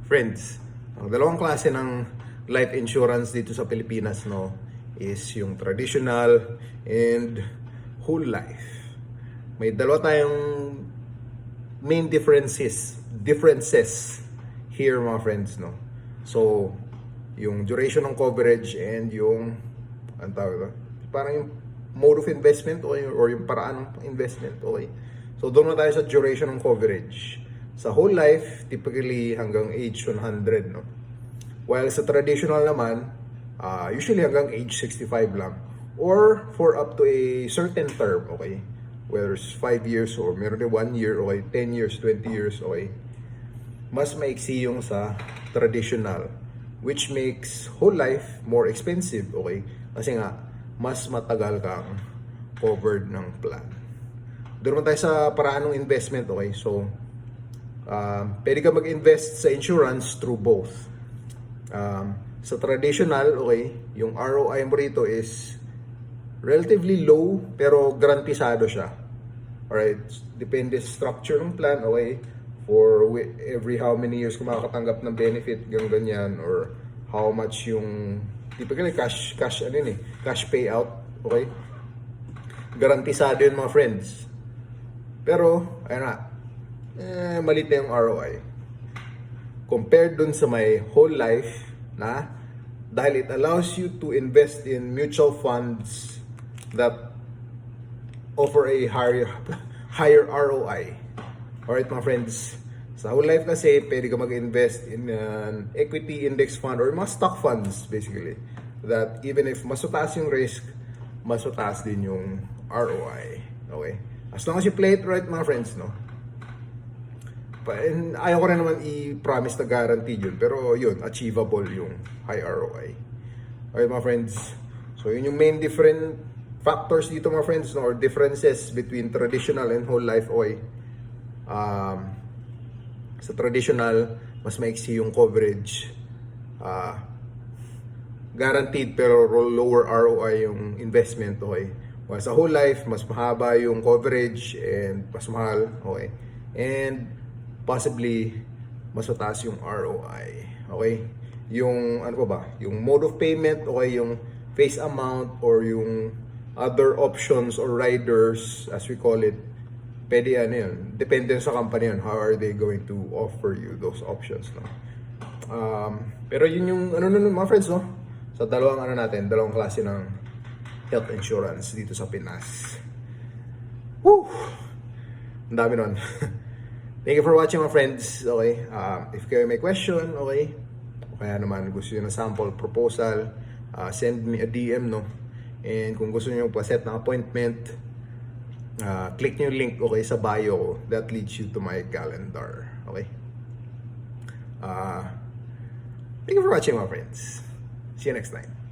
Friends, ang dalawang klase ng life insurance dito sa Pilipinas, no, is yung traditional and whole life. May dalawa tayong main differences here, mga friends, no. So, yung duration ng coverage and yung ang tawag ba? Parang yung mode of investment or yung paraan ng investment, okay. So, doon na tayo sa duration ng coverage. Sa whole life, typically hanggang age 100, no? While sa traditional naman, usually hanggang age 65 lang. Or for up to a certain term, okay? Whether it's 5 years or meron din 1 year, okay? 10 years, 20 years, okay? Mas maiksi yung sa traditional, which makes whole life more expensive, okay? Kasi nga, mas matagal kang covered ng plan. Doon tayo sa paraan ng investment, okay? So, pwede ka mag-invest sa insurance through both. Sa traditional, okay, yung ROI mo rito is relatively low pero garantisado siya. Alright? Depende sa structure ng plan, okay? For every how many years kung makakatanggap ng benefit, ganyan, or how much yung typically cash payout, okay? Garantisado yun, mga friends. Pero, ayun na, malit na yung ROI. Compared dun sa may whole life na dahil it allows you to invest in mutual funds that offer a higher ROI. Alright, mga friends. Sa whole life kasi, pwede ka mag-invest in an equity index fund or mga stock funds basically. That even if mas mataas yung risk, mas mataas din yung ROI. Okay? As long as you play it right, mga friends, no? And ayaw ko rin naman i-promise na guaranteed yun. Pero yun, achievable yung high ROI. Okay, mga friends. So, yun yung main different factors dito, mga friends, no? Or differences between traditional and whole life. Okay. Sa traditional, mas maiksi yung coverage. Guaranteed pero lower ROI yung investment. Okay. While sa whole life, mas mahaba yung coverage and mas mahal. Okay. And possibly mas mataas yung ROI. Okay? Yung ano pa ba? Yung mode of payment, okay, yung face amount or yung other options or riders as we call it. Pwede ano yun. Depende sa company yun. How are they going to offer you those options, no? Pero yun yung ano nun, mga friends, no? Sa dalawang klase ng health insurance dito sa Pinas. Woo! Ang dami nun. Thank you for watching, my friends. Okay, if kayo may question, okay, o kaya naman gusto nyo ng sample proposal, send me a DM, no? And kung gusto nyo pa-set ng appointment, click nyo yung link, okay, sa bio ko. That leads you to my calendar. Okay? Thank you for watching, my friends. See you next time.